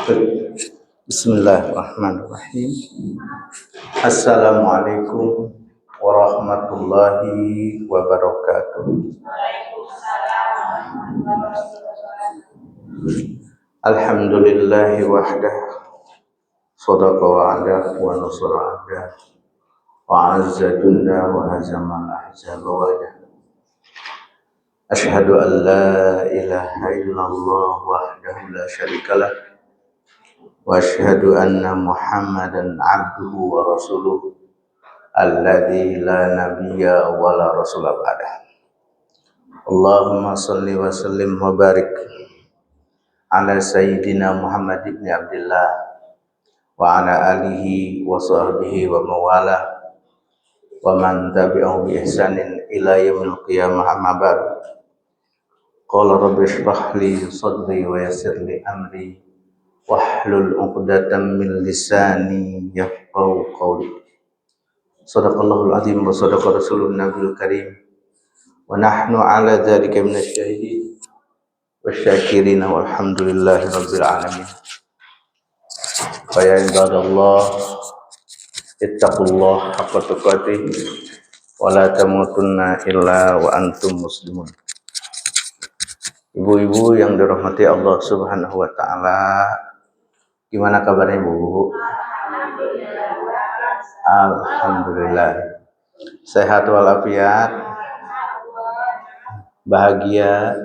Bismillahirrahmanirrahim. Assalamualaikum warahmatullahi wabarakatuh. Alhamdulillahi wahdah, sadaqa wa'adah wa nasara abdah, wa azza junda wa hazama al-ahzaba wahdah. Ashhadu an la ilaha illallah wahdahu la syarikalah, wa ashhadu anna Muhammadan abduhu wa rasuluh alladzi la nabiyya wa la rasula ba'dah. Allahumma salli wa sallim wa barik ala sayyidina Muhammad ibn Abdullah wa ala alihi wa sahbihi wa mawala wa man tabi'ahu bi ihsanin ila yaumil qiyamah, amma ba'd. Qala rabbi shrah li sadri wa yassir li amri wahlul 'uqdatam min lisani yafqahu qawli. Shadaqallahul azim wa shadaqa rasulun nabiyul karim wa nahnu ala dzalika minasy syahidin wasyakirin walhamdulillahi rabbil alamin. Fa ya ibadallah ittaqullaha haqqa tuqatih wa la tamutunna illa wa antum muslimun. Ibu-ibu yang dirahmati Allah Subhanahu wa taala, gimana kabarnya Bu? Alhamdulillah. Sehat walafiat. Bahagia.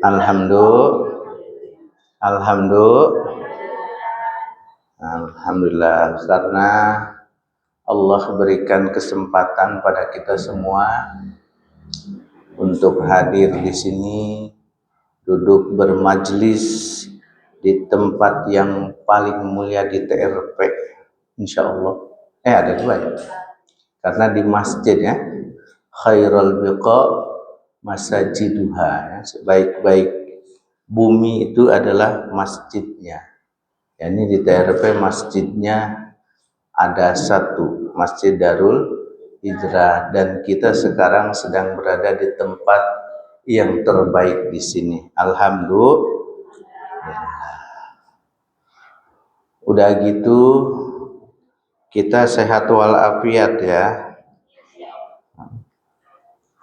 Alhamdulillah, karena Allah berikan kesempatan pada kita semua untuk hadir di sini, duduk bermajlis di tempat yang paling mulia di TRP, insya Allah. Ada dua ya, karena di masjid ya, khairul biqa masajiduha ya, sebaik-baik bumi itu adalah masjidnya. Ya, ini di TRP masjidnya ada satu, Masjid Darul Hijrah, dan kita sekarang sedang berada di tempat yang terbaik di sini. Alhamdulillah. Udah gitu kita sehat walafiat ya.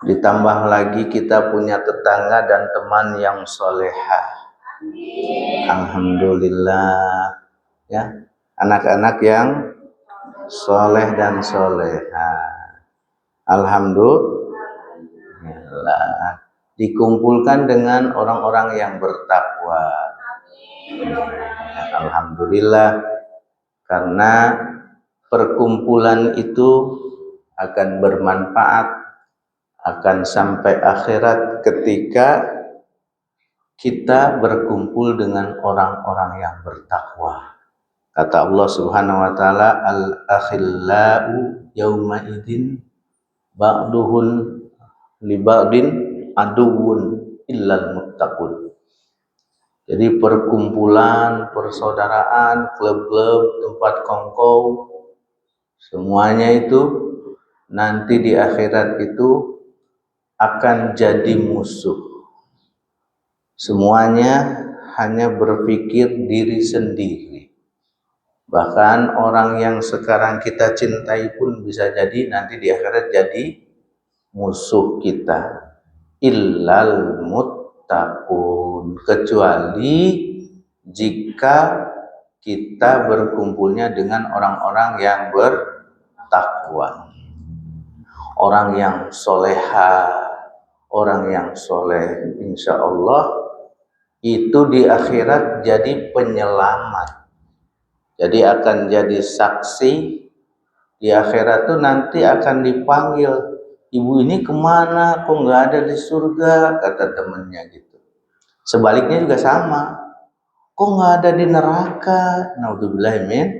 Ditambah lagi kita punya tetangga dan teman yang solehah. Alhamdulillah ya, anak-anak yang soleh dan solehah. Alhamdulillah, dikumpulkan dengan orang-orang yang bertakwa. Alhamdulillah, karena perkumpulan itu akan bermanfaat, akan sampai akhirat ketika kita berkumpul dengan orang-orang yang bertakwa. Kata Allah Subhanahu wa taala, al-akhillau yauma idzin ba'duhun li ba'din aduwwun illal muttaqun. Jadi perkumpulan, persaudaraan, klub-klub, tempat kongkow, semuanya itu nanti di akhirat itu akan jadi musuh. Semuanya hanya berpikir diri sendiri. Bahkan orang yang sekarang kita cintai pun bisa jadi nanti di akhirat jadi musuh kita. Illal muttaqun, kecuali jika kita berkumpulnya dengan orang-orang yang bertakwa, orang yang soleha, orang yang soleh. Insya Allah itu di akhirat jadi penyelamat. Jadi akan jadi saksi di akhirat tuh, nanti akan dipanggil, ibu ini kemana, kok nggak ada di surga, kata temennya gitu. Sebaliknya juga sama, kok nggak ada di neraka, naudzubillah min,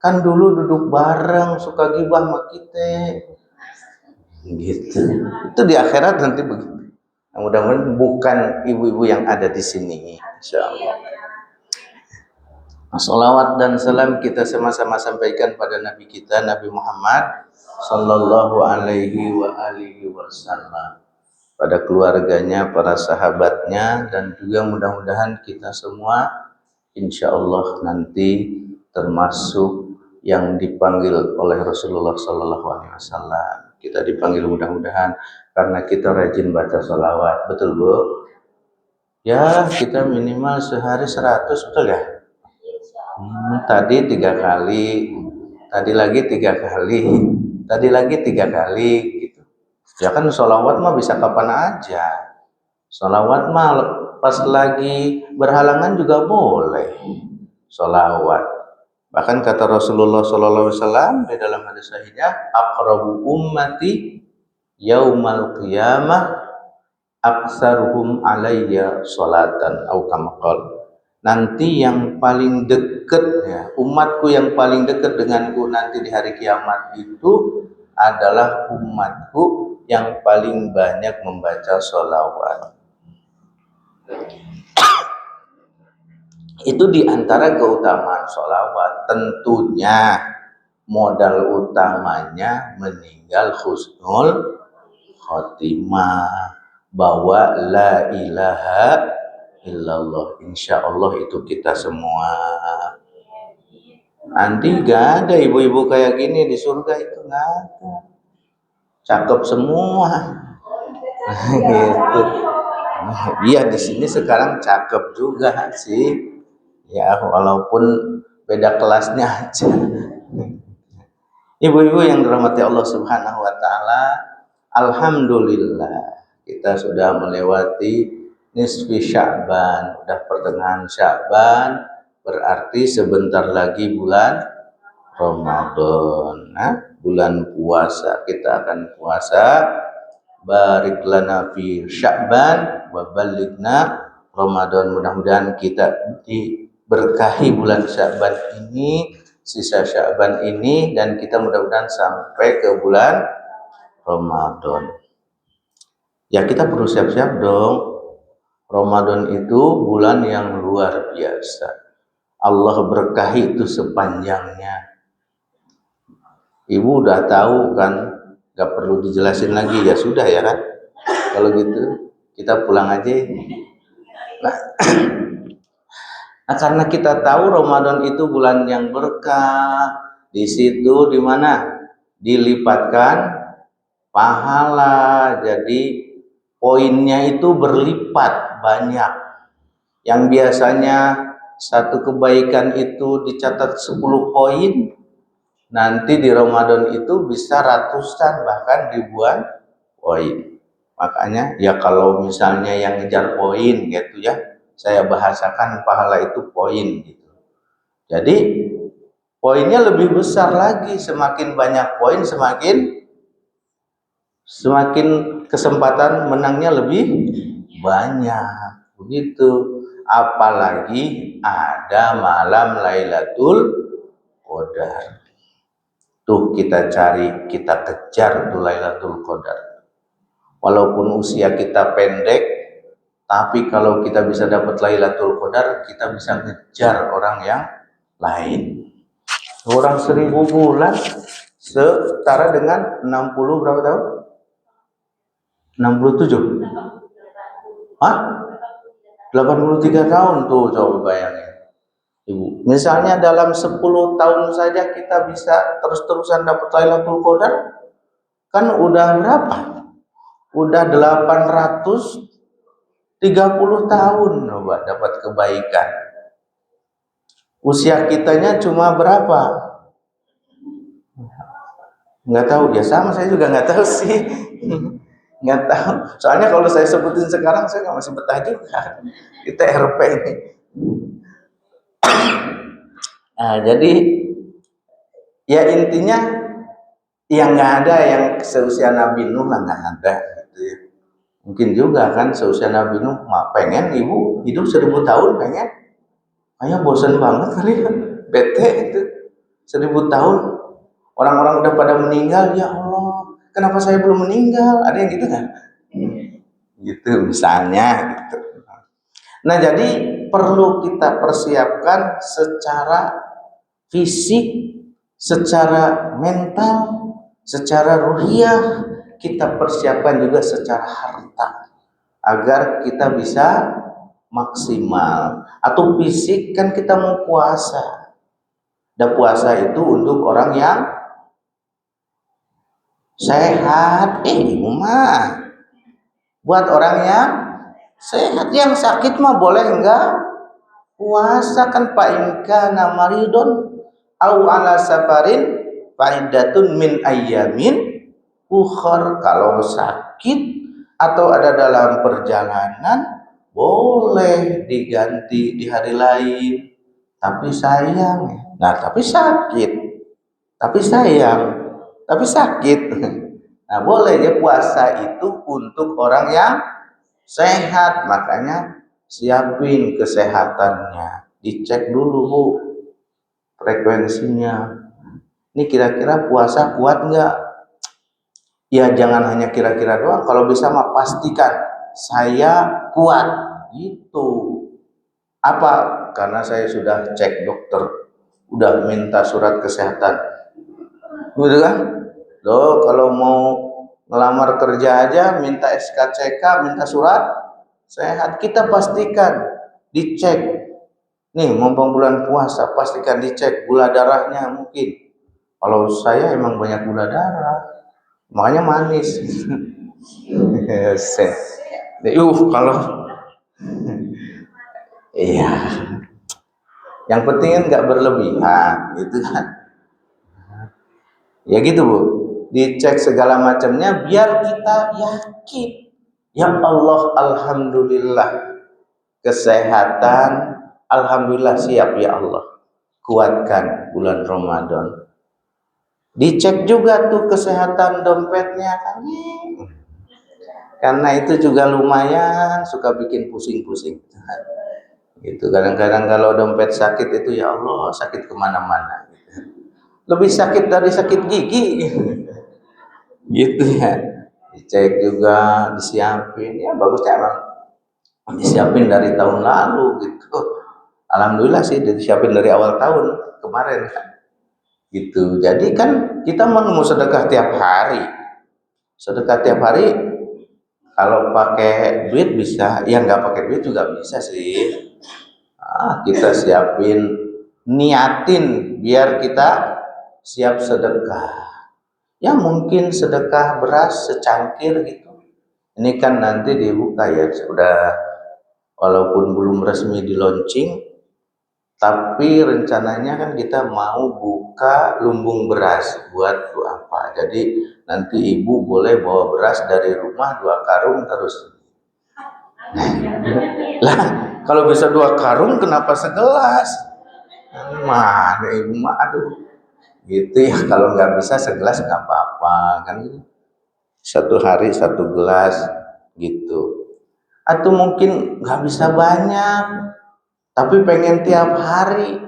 kan dulu duduk bareng, suka gibah sama kita, gitu. Itu di akhirat nanti begitu. Mudah-mudahan bukan ibu-ibu yang ada di sini, insya Allah. Salawat dan salam kita sama-sama sampaikan pada Nabi kita, Nabi Muhammad sallallahu alaihi wa alihi wasallam. pada keluarganya, para sahabatnya, dan juga mudah-mudahan kita semua insya Allah nanti termasuk yang dipanggil oleh Rasulullah Sallallahu Alaihi Wasallam. Kita dipanggil mudah-mudahan karena kita rajin baca sholawat, betul Bu? Ya, kita minimal sehari 100, betul ya? Tadi 3 kali, tadi lagi 3 kali, tadi lagi 3 kali, gitu. Ya kan sholawat mah bisa kapan aja. Sholawat mah pas lagi berhalangan juga boleh. Sholawat. Bahkan kata Rasulullah SAW di dalam hadis sahihnya, aqrabu ummati yaumal qiyamah aksaruhum alayya sholatan au kama qala. Nanti yang paling dekat ya, umatku yang paling dekat denganku nanti di hari kiamat itu adalah umatku yang paling banyak membaca sholawat. Itu diantara keutamaan sholawat. Tentunya modal utamanya meninggal husnul khotimah, bahwa la ilaha illallah. Insya Allah itu kita semua. Nanti gak ada ibu-ibu kayak gini di surga, itu gak ada. Cakep semua. Gitu. Iya, di sini sekarang cakep juga sih. Ya walaupun beda kelasnya aja. Ibu-ibu yang dirahmati Allah Subhanahu wa taala, alhamdulillah kita sudah melewati nisfi Sya'ban, udah pertengahan Sya'ban, berarti sebentar lagi bulan Ramadan. Nah, bulan puasa, kita akan puasa. Barik lana fi Sya'ban wa balighna Ramadan. Mudah-mudahan kita diberkahi bulan Sya'ban ini, sisa Sya'ban ini, dan kita mudah-mudahan sampai ke bulan Ramadan. Ya kita perlu siap-siap dong. Ramadan itu bulan yang luar biasa. Allah berkahi itu sepanjangnya. Ibu udah tahu kan, gak perlu dijelasin lagi, ya sudah ya kan. Kalau gitu kita pulang aja. Nah, karena kita tahu Ramadan itu bulan yang berkah, di situ di mana dilipatkan pahala, jadi poinnya itu berlipat banyak. Yang biasanya satu kebaikan itu dicatat 10 poin, nanti di Ramadan itu bisa ratusan bahkan ribuan poin. Makanya ya kalau misalnya yang ngejar poin gitu ya, saya bahasakan pahala itu poin gitu. Jadi poinnya lebih besar lagi, semakin banyak poin semakin kesempatan menangnya lebih banyak, begitu. Apalagi ada malam Lailatul Qadar. Tuh kita cari, kita kejar tuh Lailatul Qadar. Walaupun usia kita pendek, tapi kalau kita bisa dapat Lailatul Qadar, kita bisa ngejar orang yang lain. Orang 1000 bulan setara dengan 60 berapa tahun? 67? Hah? 83 tahun tuh, coba bayangin. Ibu, misalnya dalam 10 tahun saja kita bisa terus-terusan dapat Lailatul Qadar, kan udah berapa? Udah 830 tahun coba dapat kebaikan. Usia kitanya cuma berapa? Nggak tahu, ya sama, saya juga nggak tahu sih. Nggak tahu, soalnya kalau saya sebutin sekarang saya nggak masih betah juga. Kita RP ini. Nah, jadi ya intinya yang nggak ada yang seusia Nabi Nuh lah, nggak ada gitu ya. Mungkin juga kan seusia Nabi Nuh, pengen ibu hidup 1000 tahun, pengen. Ayah bosan banget kali ya, bete itu 1000 tahun. Orang-orang udah pada meninggal, ya Allah, kenapa saya belum meninggal? Ada yang gitu kan? Gitu misalnya gitu. Nah, jadi perlu kita persiapkan secara fisik, secara mental, secara ruhiyah. kita persiapkan juga secara harta agar kita bisa maksimal. Atau fisik kan kita mau puasa, dan puasa itu untuk orang yang sehat. Ibu mah buat orang yang sehat. Yang sakit mah boleh enggak puasa kan? Pak Inka namaridon au ala safarin faidatun min ayyamin ukhar. Kalau sakit atau ada dalam perjalanan boleh diganti di hari lain. Tapi sayang, tapi sakit, tapi sayang, tapi sakit. Nah, boleh ya, puasa itu untuk orang yang sehat. Makanya siapin kesehatannya, dicek dulu Bu frekuensinya. Ini kira-kira puasa kuat nggak? Ya jangan hanya kira-kira doang, kalau bisa mah pastikan saya kuat gitu. Apa? Karena saya sudah cek dokter, udah minta surat kesehatan, gitu kan? Loh, kalau mau ngelamar kerja aja minta SKCK, minta surat sehat. Kita pastikan dicek. Nih, mumpung bulan puasa, pastikan dicek gula darahnya mungkin. Kalau saya emang banyak gula darah, makanya manis. Kalau iya, yang penting kan nggak berlebihan, gitu kan? Ya gitu Bu, dicek segala macamnya biar kita yakin. Ya Allah, alhamdulillah kesehatan, alhamdulillah siap ya Allah, kuatkan bulan Ramadan. Dicek juga tuh kesehatan dompetnya kan, karena itu juga lumayan suka bikin pusing-pusing. Gitu, kadang-kadang kalau dompet sakit itu ya Allah sakit kemana-mana. Lebih sakit dari sakit gigi. Gitu ya. Dicek juga, disiapin. Ya bagusnya emang disiapin dari tahun lalu gitu. Alhamdulillah sih disiapin dari awal tahun kemarin kan. Gitu. Jadi kan kita mau sedekah tiap hari. Sedekah tiap hari kalau pakai duit bisa, ya nggak pakai duit juga bisa sih. Kita siapin, niatin biar kita siap sedekah. Ya mungkin sedekah beras secangkir gitu. Ini kan nanti dibuka ya, sudah walaupun belum resmi di launching, tapi rencananya kan kita mau buka lumbung beras buat apa. Jadi nanti ibu boleh bawa beras dari rumah 2 karung terus. Lah, kalau bisa 2 karung kenapa segelas? Mana ibu mah, aduh. Gitu ya, kalau nggak bisa segelas nggak apa-apa kan, 1 hari 1 gelas gitu. Atau mungkin nggak bisa banyak tapi pengen tiap hari,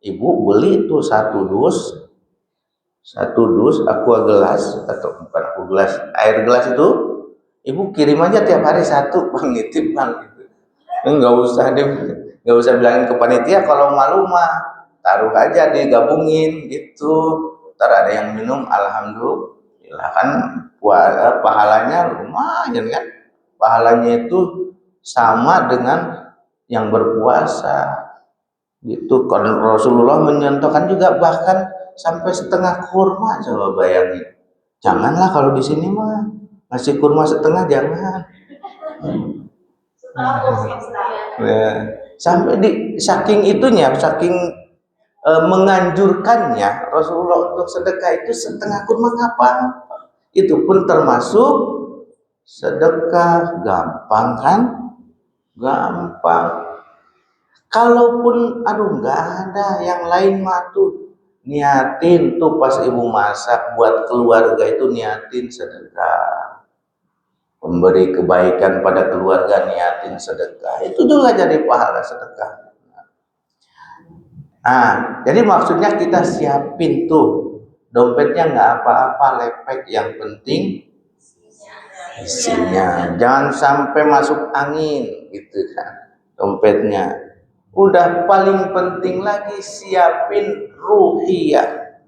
ibu beli tuh satu dus aqua gelas, atau bukan aqua gelas, air gelas itu ibu kirim aja tiap hari 1, Bang nitip Bang gitu. Nggak usah bilangin ke panitia, kalau malu mah taruh aja digabungin gitu. Ntar ada yang minum, alhamdulillah kan pahalanya lumayan kan. Pahalanya itu sama dengan yang berpuasa gitu. Kalau Rasulullah mencontohkan juga bahkan sampai setengah kurma. Coba bayangin. Janganlah kalau di sini mah ngasih kurma setengah, jangan. Ya, sampai di saking itunya, saking menganjurkannya Rasulullah untuk sedekah itu setengah kurma kapan? Itu pun termasuk sedekah. Gampang kan? Gampang. Kalaupun aduh nggak ada yang lain mah tuh niatin tuh pas ibu masak buat keluarga itu, niatin sedekah. Memberi kebaikan pada keluarga, niatin sedekah. Itu juga jadi pahala sedekah. Nah, jadi maksudnya kita siapin tuh dompetnya nggak apa-apa, lepek, yang penting isinya. Jangan sampai masuk angin gitu kan dompetnya. Udah paling penting lagi siapin ruhiyah,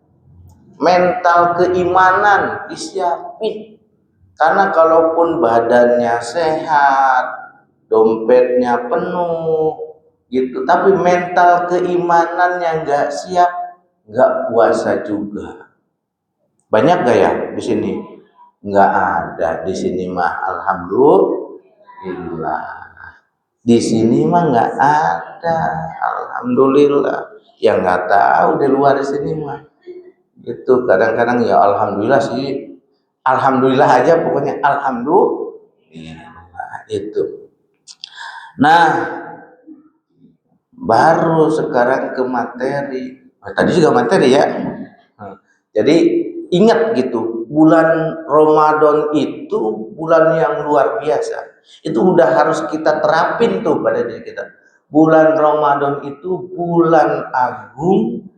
mental keimanan disiapin. Karena kalaupun badannya sehat, dompetnya penuh, gitu, tapi mental keimanannya nggak siap, nggak puasa juga. Banyak gak ya di sini? Nggak ada di sini mah, alhamdulillah. Di sini mah nggak ada, alhamdulillah. Yang nggak tahu di luar sini mah. Itu kadang-kadang ya alhamdulillah sih. Alhamdulillah aja pokoknya, alhamdulillah itu. Nah, baru sekarang ke materi. Tadi juga materi ya. Jadi ingat gitu, bulan Ramadan itu bulan yang luar biasa. Itu udah harus kita terapin tuh pada diri kita. Bulan Ramadan itu bulan agung,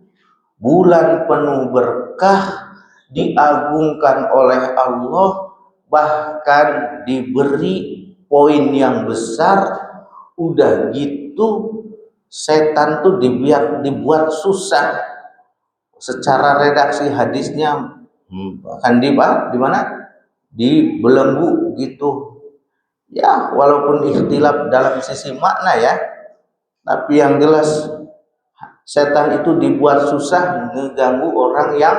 bulan penuh berkah, diagungkan oleh Allah, bahkan diberi poin yang besar. Udah gitu setan tuh dibuat susah. Secara redaksi hadisnya akan di mana? Dibelenggu gitu. Ya, walaupun ikhtilaf dalam sisi makna ya, tapi yang jelas setan itu dibuat susah ngeganggu orang yang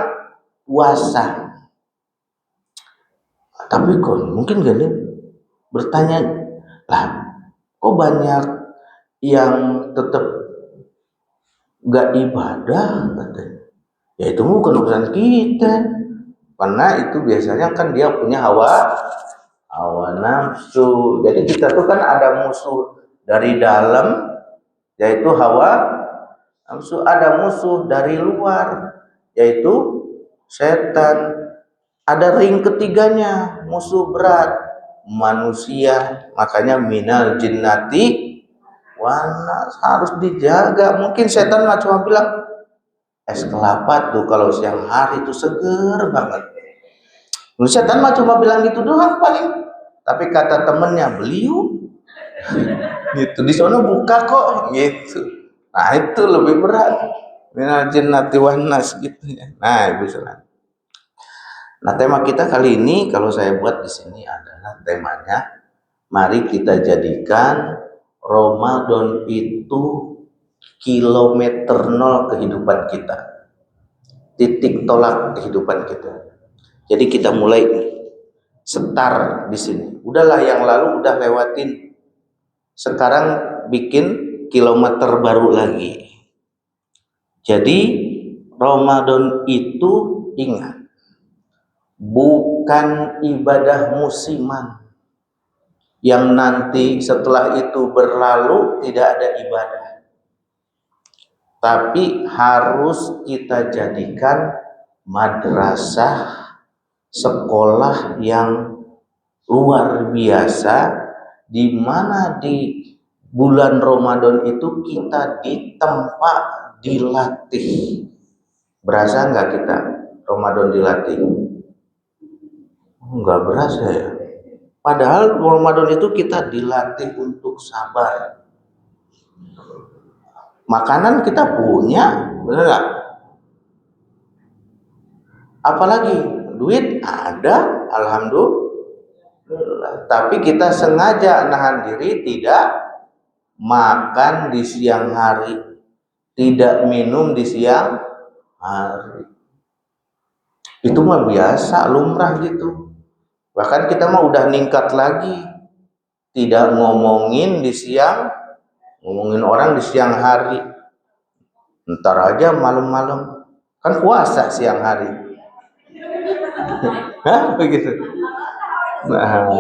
puasa. Tapi kok mungkin gak nih bertanya, lah kok banyak yang tetap gak ibadah katanya. Ya itu bukan urusan kita, karena itu biasanya kan dia punya hawa nafsu. Jadi kita tuh kan ada musuh dari dalam, yaitu hawa nafsu. Ada musuh dari luar, yaitu setan. Ada ring ketiganya, musuh berat, manusia. Makanya minal jinnati wanas, harus dijaga. Mungkin setan mah cuma bilang es kelapa tuh kalau siang hari itu seger banget. Setan mah cuma bilang gitu doang paling. Tapi kata temennya, beli yuk. Gitu, di sana buka kok gitu. Nah, itu lebih berat. Minal jinnati wanas gitu ya. Nah, Ibu Saudara. Nah, tema kita kali ini kalau saya buat di sini adalah temanya, mari kita jadikan Ramadan itu kilometer nol kehidupan kita, titik tolak kehidupan kita. Jadi kita mulai start di sini. Udahlah yang lalu udah lewatin, sekarang bikin kilometer baru lagi. Jadi Ramadan itu ingat, bukan ibadah musiman yang nanti setelah itu berlalu tidak ada ibadah, tapi harus kita jadikan madrasah, sekolah yang luar biasa, di mana di bulan Ramadan itu kita ditempa, dilatih. Berasa nggak kita Ramadan dilatih? Nggak berasa ya. Padahal Ramadan itu kita dilatih untuk sabar. Makanan kita punya, benar nggak? Apalagi duit ada, alhamdulillah. Tapi kita sengaja nahan diri tidak makan di siang hari, tidak minum di siang hari. Itu mah biasa, lumrah gitu. Bahkan kita mah udah ningkat lagi, tidak ngomongin di siang, ngomongin orang di siang hari. Ntar aja malam-malam, kan puasa siang hari. Hah, begitu. Nah,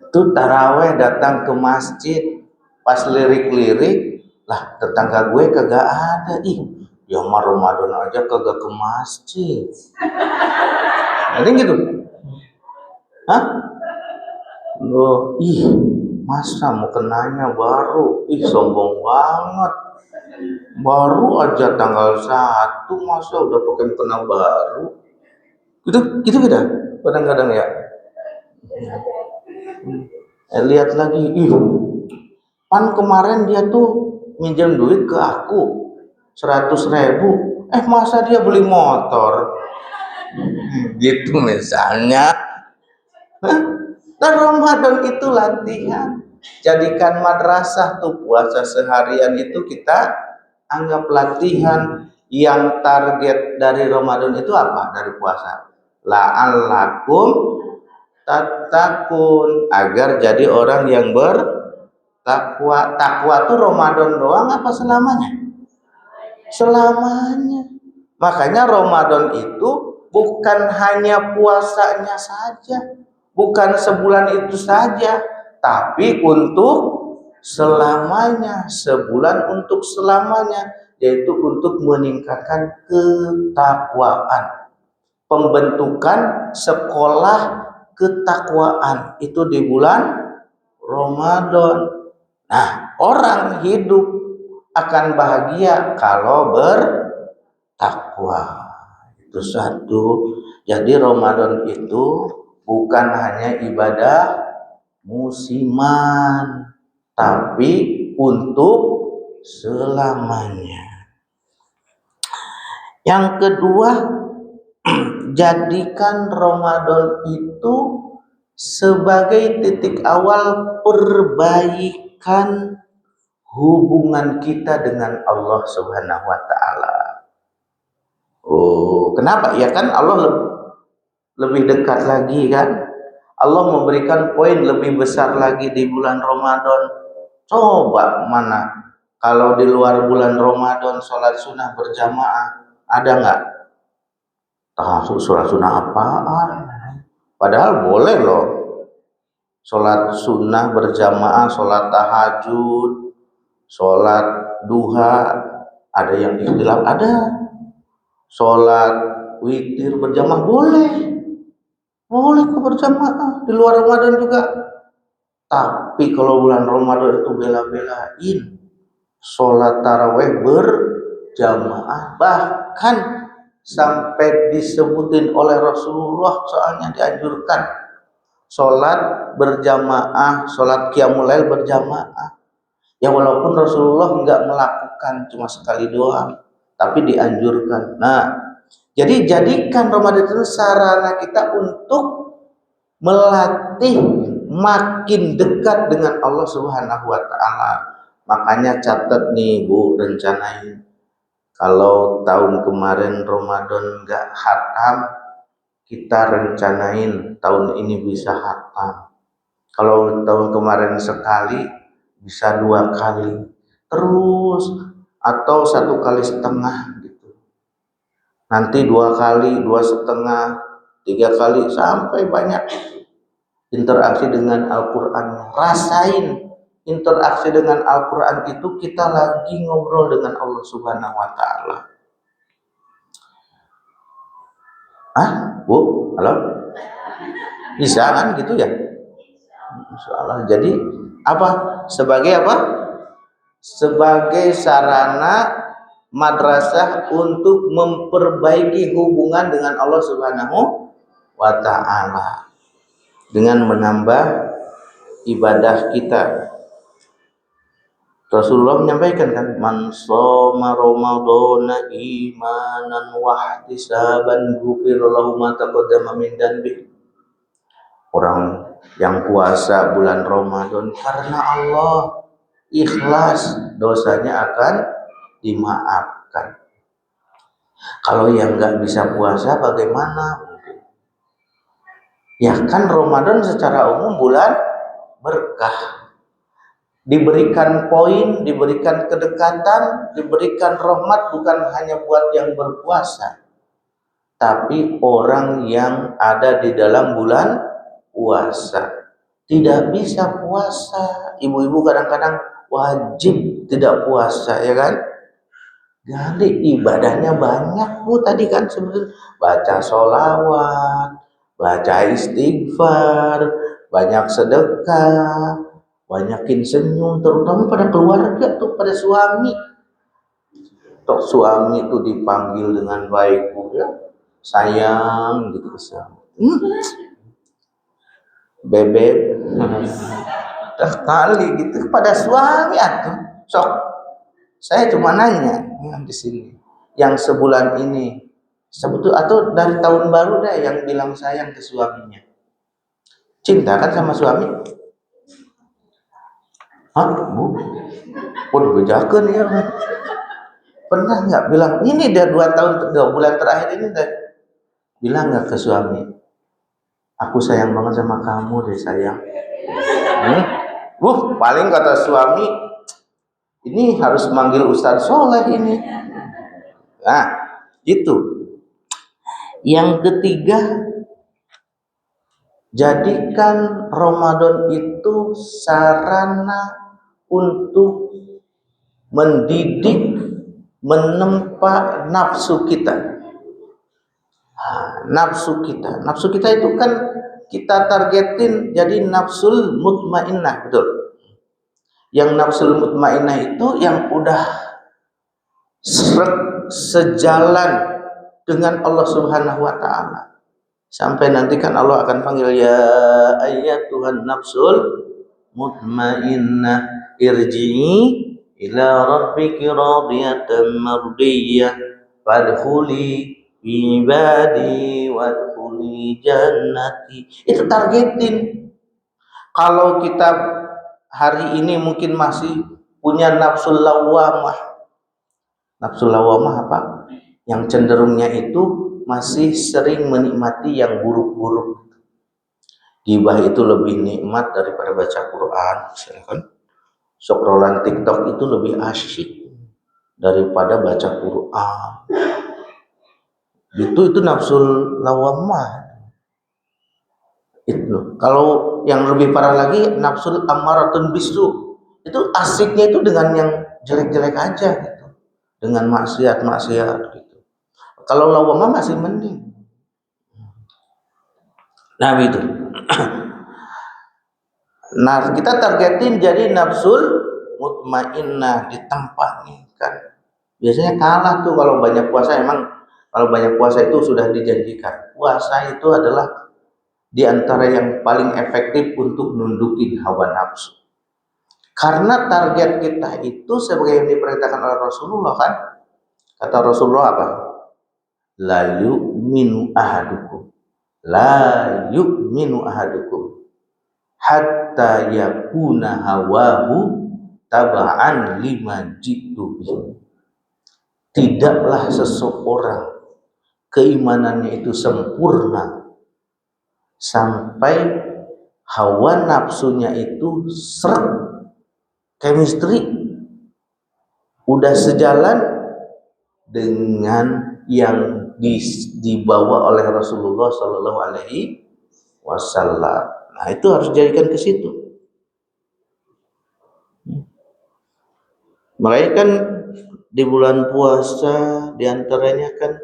itu taraweh datang ke masjid, pas lirik-lirik, lah tetangga gue kagak ada. Ih, ya mah Ramadan aja kagak ke masjid. Ada gitu? Hah? Loh, ih, masa mau kenanya baru? Ih, sombong banget. Baru aja tanggal 1, masa udah pakai mukena baru? Gitu kita kadang-kadang ya. Lihat lagi, ih, pan kemarin dia tuh minjem duit ke aku 100.000. Masa dia beli motor? gitu misalnya. Dan Ramadan itu latihan. Jadikan madrasah tuh puasa seharian itu kita anggap latihan. Yang target dari Ramadan itu apa? Dari puasa. La'allakum tattaqun, agar jadi orang yang bertakwa. Takwa tuh Ramadan doang apa selamanya? Selamanya. Makanya Ramadan itu bukan hanya puasanya saja, bukan sebulan itu saja, tapi untuk selamanya, sebulan untuk selamanya, yaitu untuk meningkatkan ketakwaan. Pembentukan sekolah ketakwaan itu di bulan Ramadan. Nah, orang hidup akan bahagia kalau bertakwa. Itu satu. Jadi Ramadan itu bukan hanya ibadah musiman, tapi untuk selamanya. Yang kedua, jadikan Ramadan itu sebagai titik awal perbaikan hubungan kita dengan Allah Subhanahu wa taala. Oh, kenapa? Ya kan Allah lebih dekat lagi kan? Allah memberikan poin lebih besar lagi di bulan Ramadan. Coba mana kalau di luar bulan Ramadan sholat sunnah berjamaah ada nggak? Tahu sholat sunnah apaan? Padahal boleh loh sholat sunnah berjamaah, sholat tahajud, sholat duha, ada yang ikhtilaf, ada. Sholat witir berjamaah boleh kok berjamaah di luar Ramadan juga. Tapi kalau bulan Ramadan itu bela-belain sholat taraweh berjamaah, bahkan sampai disebutin oleh Rasulullah, soalnya dianjurkan sholat berjamaah, sholat qiyamul lail berjamaah. Ya walaupun Rasulullah nggak melakukan, cuma sekali doang, tapi dianjurkan. Nah, jadi jadikan Ramadan itu sarana kita untuk melatih makin dekat dengan Allah Subhanahu wa taala. Makanya catat nih Bu, rencanain kalau tahun kemarin Ramadan nggak khatam, kita rencanain tahun ini bisa khatam. Kalau tahun kemarin sekali, bisa 2 kali terus, atau 1 kali setengah gitu. Nanti 2 kali, 2,5, 3 kali, sampai banyak interaksi dengan Al-Quran. Rasain interaksi dengan Al-Quran itu kita lagi ngobrol dengan Allah Subhanahu wa taala. Bu? Halo? Bisa kan gitu ya? Insyaallah. Jadi apa? Sebagai apa? Sebagai sarana madrasah untuk memperbaiki hubungan dengan Allah Subhanahu wa taala dengan menambah ibadah kita. Rasulullah menyampaikan kan, man shoma ramadhana imanan wa ihtisaban ghufira lahu ma taqaddama min dhanbi. Orang yang puasa bulan Ramadan karena Allah, ikhlas, dosanya akan dimaafkan. Kalau yang nggak bisa puasa bagaimana? Ya kan Ramadan secara umum bulan berkah. Diberikan poin, diberikan kedekatan, diberikan rahmat bukan hanya buat yang berpuasa, tapi orang yang ada di dalam bulan puasa. Tidak bisa puasa, ibu-ibu kadang-kadang wajib tidak puasa, ya kan? Jadi ibadahnya banyak Bu, tadi kan sebenarnya baca sholawat, baca istighfar, banyak sedekah, banyakin senyum, terutama pada keluarga tuh, pada suami. Tok suami tuh dipanggil dengan baik Bu, ya sayang gitu sama bebek dah kali gitu pada suami atuh. Sok saya cuma nanya yang di sini, yang sebulan ini Sebetulnya atau dari tahun baru deh yang bilang sayang ke suaminya. Cinta kan sama suami? Hah, Bu? Pun bejakan ya. Pernah nggak bilang, ini dia 2 bulan terakhir ini deh, bilang nggak ke suami, aku sayang banget sama kamu deh sayang. Paling kata suami, ini harus manggil Ustadz Soleh ini. Nah, itu. Yang ketiga, jadikan Ramadan itu sarana untuk mendidik, menempa nafsu kita. Nafsu kita itu kan kita targetin jadi nafsul mutmainnah, betul. Yang nafsul mutmainnah itu yang udah sejalan dengan Allah Subhanahu wa taala. Sampai nanti kan Allah akan panggil, ya ayyatuhan nafsul mutmainnah irji'i ila rabbiki radiyatan mardiyah fadkhuli ibadi wadkhuli jannati. Itu targetin. Kalau kita hari ini mungkin masih punya nafsul lawamah. Nafsul lawamah apa? Yang cenderungnya itu masih sering menikmati yang buruk-buruk. Gibah itu lebih nikmat daripada baca Quran, misalkan. Scrollan TikTok itu lebih asyik daripada baca Quran. Itu nafsul lawamah. Itu. Kalau yang lebih parah lagi nafsul ammaratun bisu. Itu asiknya itu dengan yang jelek-jelek aja gitu. Dengan maksiat-maksiat gitu. Kalau lawamah masih mending. Nah itu. Nah kita targetin jadi nafsul mutmainnah ditempatkan. Biasanya kalah tuh kalau banyak puasa. Emang kalau banyak puasa itu sudah dijanjikan. Puasa itu adalah di antara yang paling efektif untuk nundukin hawa nafsu. Karena target kita itu sebagai yang diperintahkan oleh Rasulullah kan. Kata Rasulullah apa? La yu'minu ahadukum. La yu'minu ahadukum hatta yakuna hawahu taba'an lima jitu. Tidaklah seseorang keimanannya itu sempurna sampai hawa nafsunya itu chemistry udah sejalan dengan yang dibawa oleh Rasulullah Shallallahu Alaihi Wasallam. Nah itu harus jadikan ke situ. Makanya kan di bulan puasa diantaranya kan,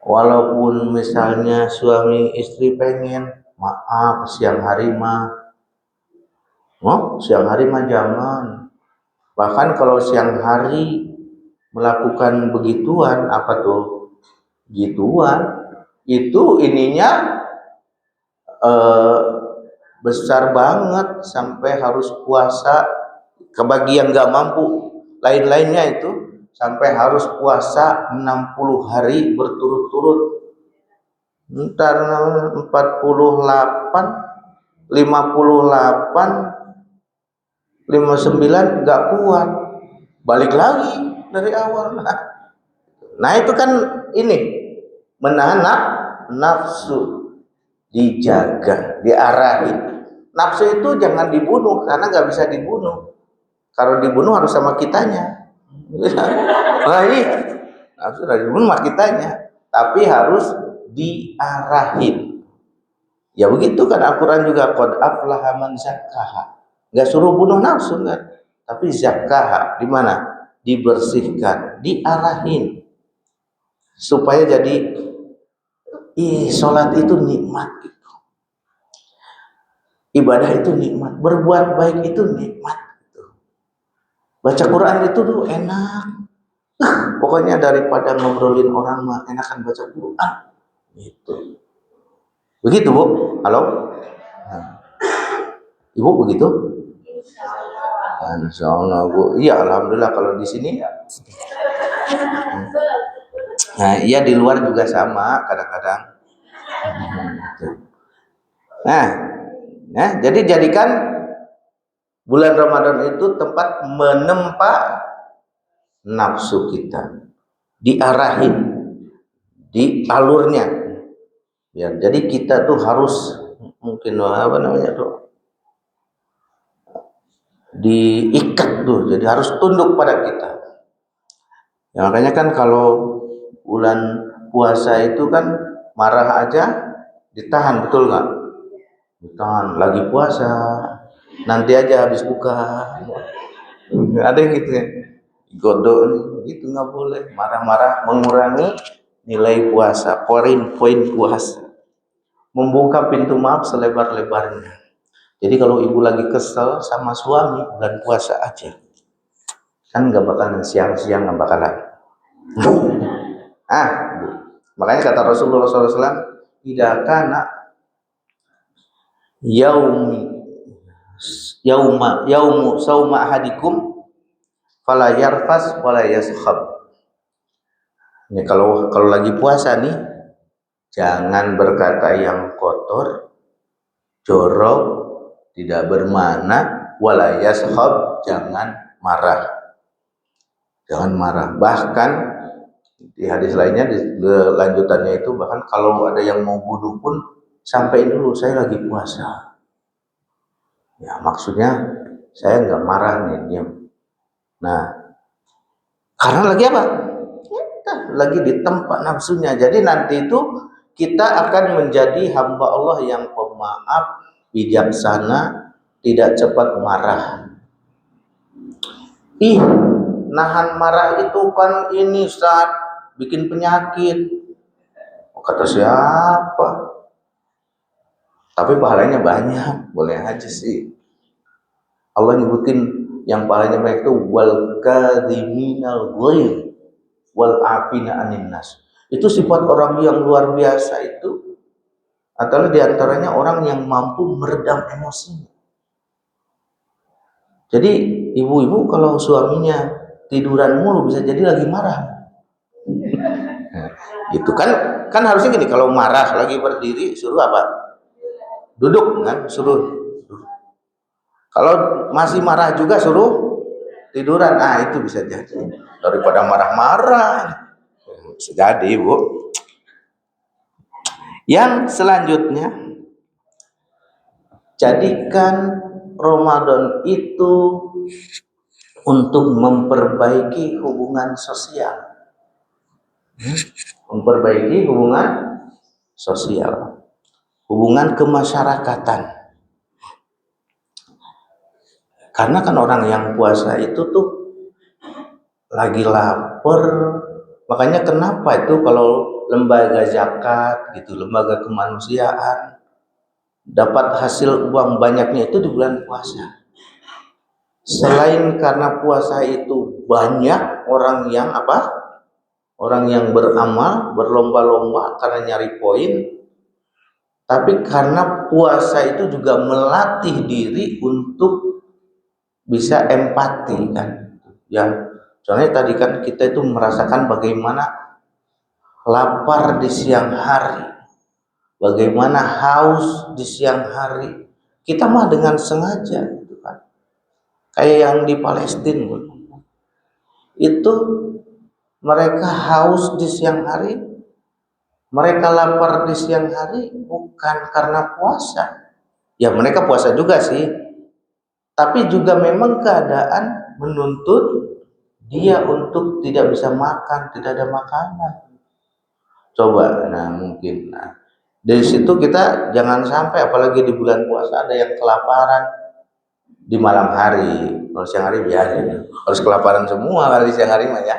walaupun misalnya suami istri pengen maaf siang hari mah jangan. Bahkan kalau siang hari melakukan begituan, apa tuh gituan, itu ininya besar banget sampai harus puasa. Kebagi yang nggak mampu lain-lainnya itu sampai harus puasa 60 hari berturut-turut. Ntar 48, 58, 59 nggak kuat, balik lagi dari awal. Nah itu kan ini menahan nafsu, dijaga, diarahin. Nafsu itu jangan dibunuh karena nggak bisa dibunuh. Kalau dibunuh harus sama kitanya. Nah ini nafsu dari dibunuh sama kitanya, tapi harus diarahin. Ya begitu kan Al-Quran juga, qad aflaha man zakkaha. Nggak suruh bunuh nafsu kan, tapi zakkaha di mana? Dibersihkan, diarahin supaya jadi sholat itu nikmat gitu. Ibadah itu nikmat, berbuat baik itu nikmat. Baca Quran itu tuh enak. Pokoknya daripada ngobrolin orang mah enakan baca Quran. Gitu. Begitu Bu? Halo? Ibu begitu? Insya Allah Bu. Iya alhamdulillah kalau di sini ya. Nah, iya di luar juga sama kadang-kadang. Nah, jadi jadikan bulan Ramadan itu tempat menempa nafsu kita, diarahin di alurnya. Ya, jadi kita tuh harus mungkin apa namanya tuh diikat tuh, jadi harus tunduk pada kita. Ya, makanya kan kalau bulan puasa itu kan marah aja ditahan, betul nggak? Ditahan, lagi puasa, nanti aja habis buka. Ada yang gitu ya, godok gitu, nggak boleh. Marah-marah mengurangi nilai puasa, poin-poin puasa. Membuka pintu maaf selebar-lebarnya. Jadi kalau ibu lagi kesel sama suami, bulan puasa aja, kan nggak bakalan siang-siang, nggak bakalan. Makanya kata Rasulullah SAW, tidak kana yaumu sauma ahadikum fala yarfas wala yaskhab. Ini kalau lagi puasa nih, jangan berkata yang kotor, jorok, tidak bermakna, wala yaskhab, jangan marah. Jangan marah. Bahkan di hadis lainnya, di lanjutannya itu, bahkan kalau ada yang mau bunuh pun sampaikan dulu, saya lagi puasa. Ya, maksudnya saya nggak marah nih, diam. Nah, karena lagi apa? Lagi di tempat nafsunya. Jadi nanti itu kita akan menjadi hamba Allah yang pemaaf, bijaksana, tidak cepat marah. Nahan marah itu kan ini saat bikin penyakit. Kata siapa? Tapi pahalanya banyak, boleh aja sih. Allah nyebutin yang pahalanya banyak itu wal kadhiminal ghaidh wal afina anin nas. Itu sifat orang yang luar biasa itu adalah diantaranya orang yang mampu meredam emosinya. Jadi ibu-ibu kalau suaminya tiduran mulu bisa jadi lagi marah. Gitu kan harusnya gini, kalau marah lagi berdiri suruh apa? Duduk kan, suruh duduk. Kalau masih marah juga suruh tiduran. Itu bisa jadi daripada marah-marah. Bisa jadi, Bu. Yang selanjutnya, jadikan Ramadan itu untuk memperbaiki hubungan sosial. Memperbaiki hubungan sosial, hubungan kemasyarakatan. Karena kan orang yang puasa itu tuh lagi lapar. Makanya kenapa itu kalau lembaga zakat gitu, lembaga kemanusiaan, dapat hasil uang banyaknya itu di bulan puasa. Selain karena puasa itu banyak orang yang orang yang beramal, berlomba-lomba karena nyari poin, tapi karena puasa itu juga melatih diri untuk bisa empati kan. Ya, soalnya tadi kan kita itu merasakan bagaimana lapar di siang hari, bagaimana haus di siang hari. Kita mah dengan sengaja gitu kan. Kayak yang di Palestina itu, mereka haus di siang hari, mereka lapar di siang hari bukan karena puasa. Ya mereka puasa juga sih, tapi juga memang keadaan menuntut dia untuk tidak bisa makan, tidak ada makanan. Coba, mungkin dari situ kita jangan sampai, apalagi di bulan puasa ada yang kelaparan di malam hari. Kalau siang hari biarin, harus kelaparan semua kalau di siang hari mah ya.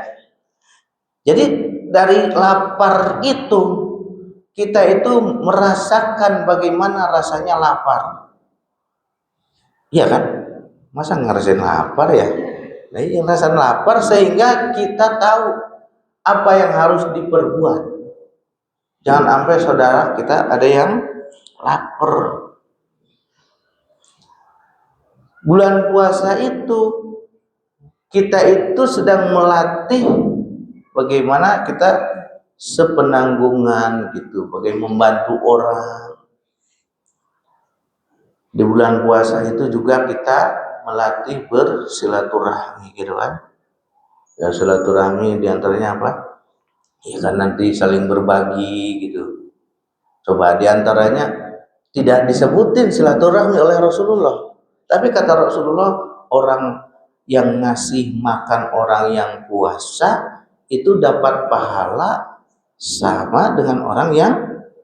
Jadi dari lapar itu kita itu merasakan bagaimana rasanya lapar. Iya kan? Masa ngerasain lapar ya? Nah, yang ngerasain lapar sehingga kita tahu apa yang harus diperbuat. Jangan sampai saudara kita ada yang lapar. Bulan puasa itu kita itu sedang melatih bagaimana kita sepenanggungan gitu, bagaimana membantu orang. Di bulan puasa itu juga kita melatih bersilaturahmi gitu kan. Ya silaturahmi diantaranya apa? Ya kan nanti saling berbagi gitu. Coba diantaranya tidak disebutin silaturahmi oleh Rasulullah. Tapi kata Rasulullah, orang yang ngasih makan orang yang puasa itu dapat pahala sama dengan orang yang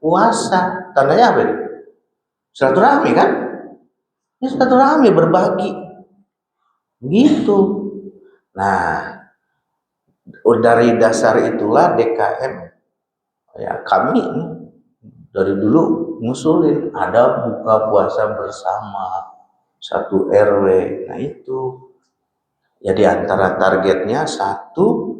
puasa. Tandanya apa itu? Silaturahmi kan? Ini silaturahmi berbagi. Gitu. Nah, dari dasar itulah DKM ya kami dari dulu ngusulin ada buka puasa bersama satu RW. Nah itu ya di antara targetnya satu,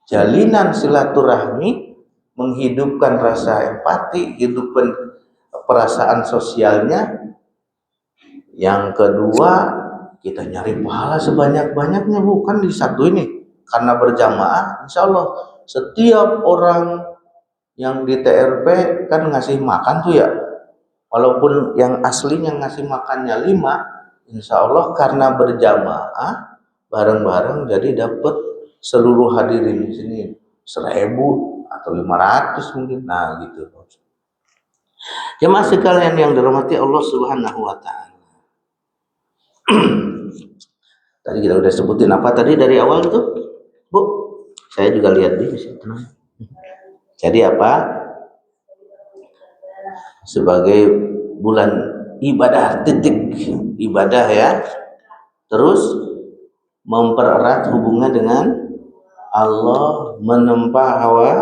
jalinan silaturahmi, menghidupkan rasa empati, hidupkan perasaan sosialnya. Yang kedua, kita nyari pahala sebanyak-banyaknya, bukan di satu ini. Karena berjamaah, insya Allah setiap orang yang di TRP kan ngasih makan tuh ya, walaupun yang aslinya ngasih makannya 5, insya Allah karena berjamaah bareng-bareng jadi dapat seluruh hadirin di sini 1.000 atau 500 mungkin. Nah gitu. Jemaah sekalian yang dirahmati Allah Subhanahu wa taala. Tadi kita udah sebutin apa tadi dari awal itu, Bu? Saya juga lihat di situ. Jadi apa? Sebagai bulan ibadah, titik ibadah ya. Terus mempererat hubungan dengan Allah, menempa hawa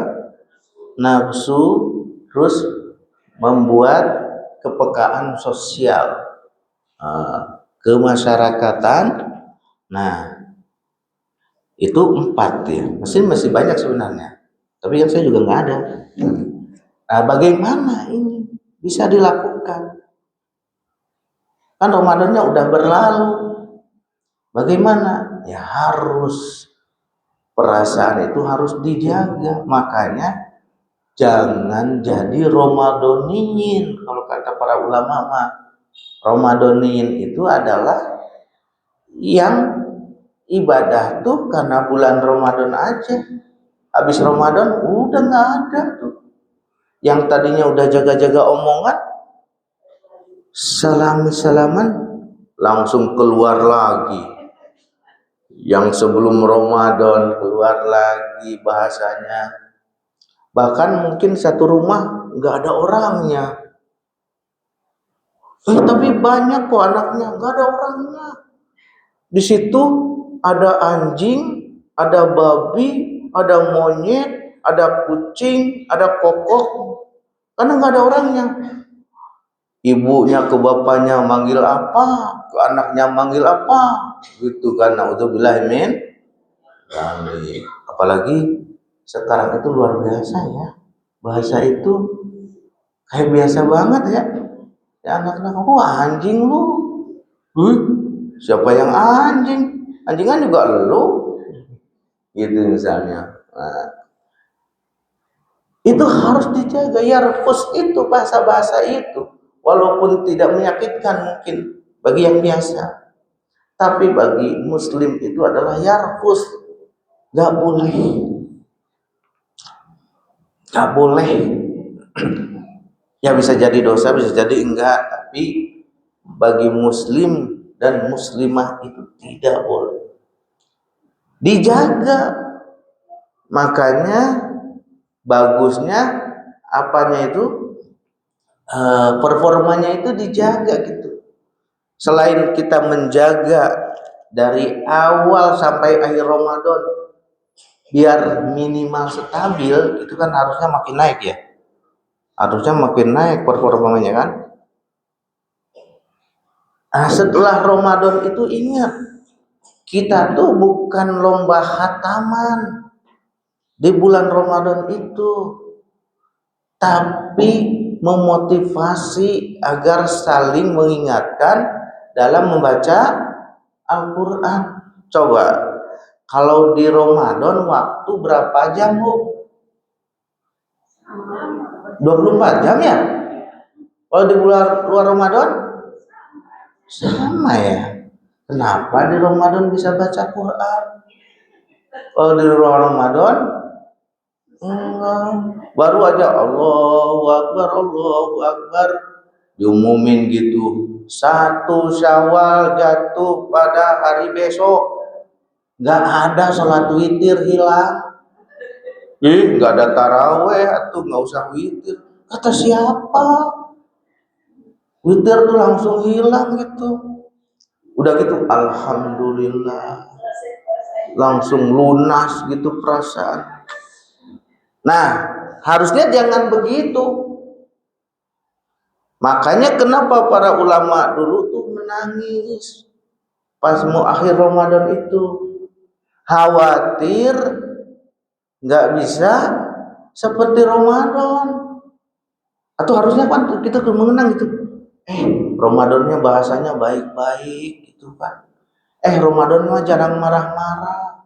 nafsu, terus membuat kepekaan sosial, kemasyarakatan. Nah itu 4 ya, masih banyak sebenarnya, tapi yang saya juga nggak ada. Nah bagaimana ini bisa dilakukan? Kan Ramadannya udah berlalu, bagaimana? Ya harus, perasaan itu harus dijaga. Makanya jangan jadi Ramadaniyin. Kalau kata para ulama mah, Ramadaniyin itu adalah yang ibadah tuh karena bulan Ramadan aja. Habis Ramadan udah nggak ada tuh. Yang tadinya udah jaga-jaga omongan, salaman langsung keluar lagi. Yang sebelum Ramadan keluar lagi bahasanya. Bahkan mungkin satu rumah nggak ada orangnya. Tapi banyak kok anaknya, nggak ada orangnya. Di situ ada anjing, ada babi, ada monyet, ada kucing, ada kokok. Karena nggak ada orangnya. Ibunya ke bapaknya manggil apa, ke anaknya manggil apa, gitu kan. Naudzubillah min. Apalagi sekarang itu luar biasa ya. Bahasa itu kayak biasa banget ya. Ya anak-anak, anjing lu. Siapa yang anjing? Anjingan juga lu. Gitu misalnya. Nah, itu harus dijaga. Yarfus itu, bahasa-bahasa itu, walaupun tidak menyakitkan mungkin bagi yang biasa, tapi bagi muslim itu adalah yarfus. Gak boleh. Ya bisa jadi dosa, bisa jadi enggak, tapi bagi muslim dan muslimah itu tidak boleh, dijaga. Makanya bagusnya apanya itu, performanya itu dijaga gitu. Selain kita menjaga dari awal sampai akhir Ramadan biar minimal stabil, itu kan harusnya makin naik ya, harusnya makin naik performanya kan. Nah setelah Ramadan itu ingat, kita tuh bukan lomba khataman di bulan Ramadan itu, tapi memotivasi agar saling mengingatkan dalam membaca Al-Quran. Coba kalau di Ramadan waktu berapa jam Bu? 24 jam ya? Kalau di luar Ramadan sama ya. Kenapa di Ramadan bisa baca Quran? Kalau di luar Ramadan enggak. Baru aja Allahu Akbar diumumin gitu. 1 Syawal jatuh pada hari besok. Nggak ada sholat witir, hilang. Nggak ada taraweh atau nggak usah witir. Kata siapa? Witir tuh langsung hilang gitu. Udah gitu, alhamdulillah, langsung lunas gitu perasaan. Nah, harusnya jangan begitu. Makanya kenapa para ulama dulu tuh menangis pas mau akhir Ramadan itu, khawatir nggak bisa seperti Ramadan. Atau harusnya kan kita mengenang gitu. Ramadannya bahasanya baik-baik gitu kan. Ramadan mah jarang marah-marah.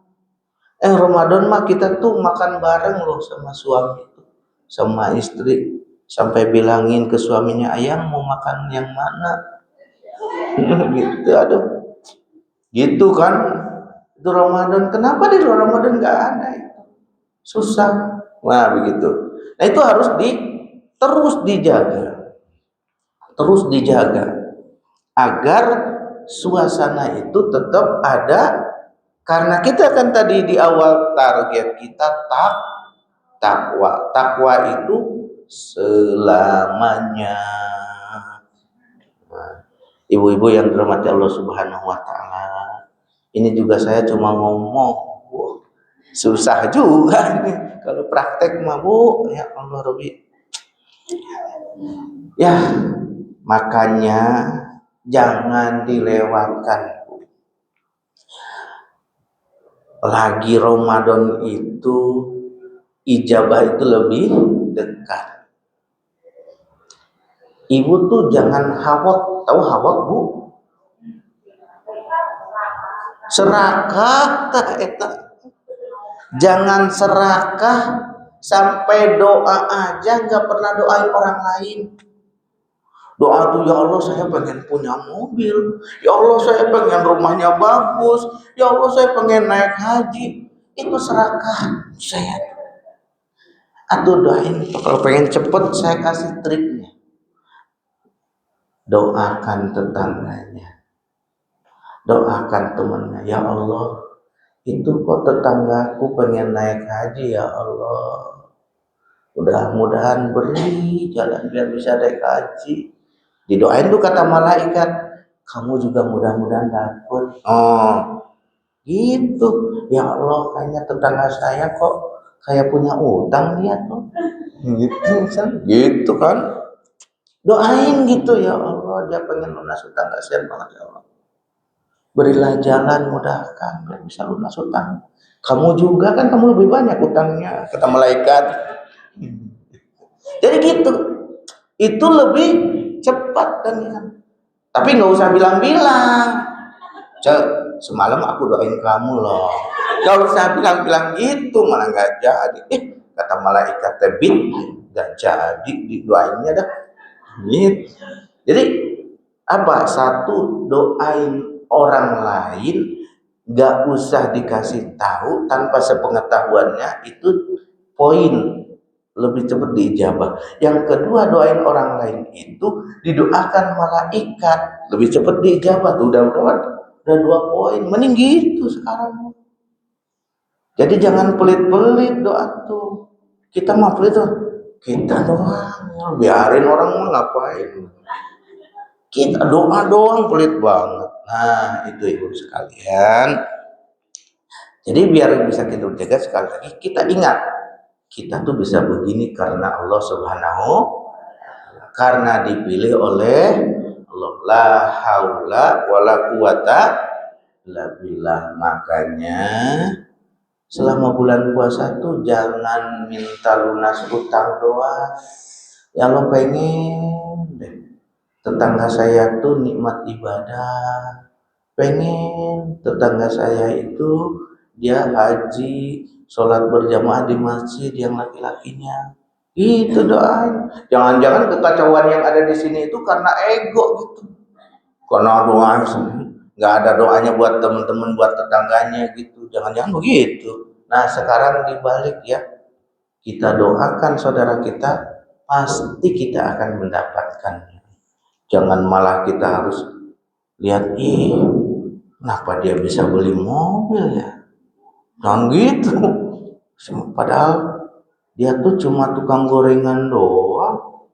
Ramadan mah kita tuh makan bareng loh sama suami tuh, sama istri. Sampai bilangin ke suaminya, ayang mau makan yang mana? Gitu, aduh. Gitu kan. Itu Ramadan. Kenapa di luar Ramadan nggak ada itu? Susah. Nah begitu. Nah itu harus terus dijaga. Terus dijaga. Agar suasana itu tetap ada. Karena kita kan tadi di awal target kita takwa. Takwa itu selamanya. Nah, ibu-ibu yang dirahmati Allah Subhanahu wa taala. Ini juga saya cuma ngomong. Susah juga ini kalau praktek mah Bu. Ya Allah Robi. Ya, makanya jangan dilewatkan. Lagi Ramadan itu ijabah itu lebih dekat. Ibu tuh jangan hawak, tahu hawak Bu? Serakah tak eta. Jangan serakah sampai doa aja nggak pernah doain orang lain. Doa tuh, ya Allah saya pengen punya mobil, ya Allah saya pengen rumahnya bagus, ya Allah saya pengen naik haji. Itu serakah saya. Atau doain, kalau pengen cepet saya kasih triknya. Doakan tetangganya, doakan temannya, ya Allah itu kok tetanggaku pengen naik haji, ya Allah mudah-mudahan beri jalan biar bisa naik haji. Didoain tuh kata malaikat, kamu juga mudah-mudahan dapet. Oh gitu, ya Allah kayaknya tetangga saya kok kayak punya utang dia tuh. Gitu kan, doain gitu, ya Allah dia pengen lunas utang, kasihan banget ya Allah. Berilah jalan, mudahkan biar bisa lunas utang. Kamu juga kan, kamu lebih banyak utangnya, kata malaikat. Jadi gitu, itu lebih cepat dan kan. Tapi nggak usah bilang-bilang. Semalam aku doain kamu loh. Nggak usah bilang-bilang gitu, malah nggak jadi. Kata malaikat tebit, nggak jadi didoainnya dah. Gitu. Jadi apa? Satu, doain orang lain, nggak usah dikasih tahu, tanpa sepengetahuannya, itu poin lebih cepat diijabah. Yang kedua, doain orang lain itu didoakan malaikat, lebih cepat diijabah. Tuh udah 2 poin, mending gitu sekarang. Jadi jangan pelit-pelit doa tuh. Kita mah pelit tuh, kita doang, biarin orang mah ngapain. Kita doa doang pelit banget. Nah itu ibu sekalian. Jadi biar bisa kita jaga, sekali lagi kita ingat, kita tuh bisa begini karena Allah Subhanahu, karena dipilih oleh Allah. La haula wala quwata illa billah. Makanya selama bulan puasa tuh jangan minta lunas utang doang. Ya Allah pengen deh tetangga saya tuh nikmat ibadah, pengen tetangga saya itu dia haji, sholat berjamaah di masjid yang laki-lakinya. Itu doain. Jangan-jangan kekacauan yang ada di sini itu karena ego gitu. Karena doa nggak ada doanya buat teman-teman, buat tetangganya gitu. Jangan-jangan begitu. Nah sekarang dibalik ya, kita doakan saudara kita, pasti kita akan mendapatkannya. Jangan malah kita harus lihat, kenapa dia bisa beli mobil ya? Jangan gitu. Padahal dia tuh cuma tukang gorengan doang.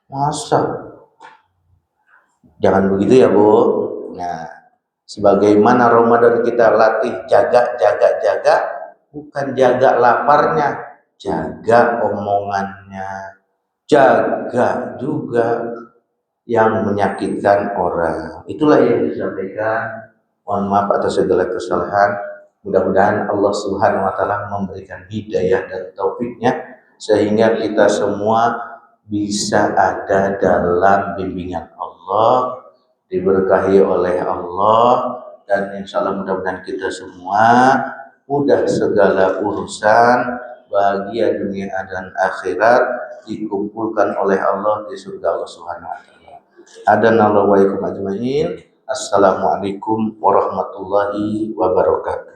Masa? Jangan begitu ya Bu. Nah, sebagaimana Ramadan kita latih jaga, bukan jaga laparnya, jaga omongannya, jaga juga yang menyakitkan orang. Itulah yang disampaikan. Mohon maaf atas segala kesalahan. Mudah-mudahan Allah Subhanahu wa taala memberikan hidayah dan taufiknya sehingga kita semua bisa ada dalam bimbingan Allah, diberkahi oleh Allah, dan insya Allah mudah-mudahan kita semua mudah segala urusan, bahagia dunia dan akhirat dikumpulkan oleh Allah di surga Allah Subhanahu wa taala. Adanallahu wa iyyakum ajmain. Assalamualaikum warahmatullahi wabarakatuh.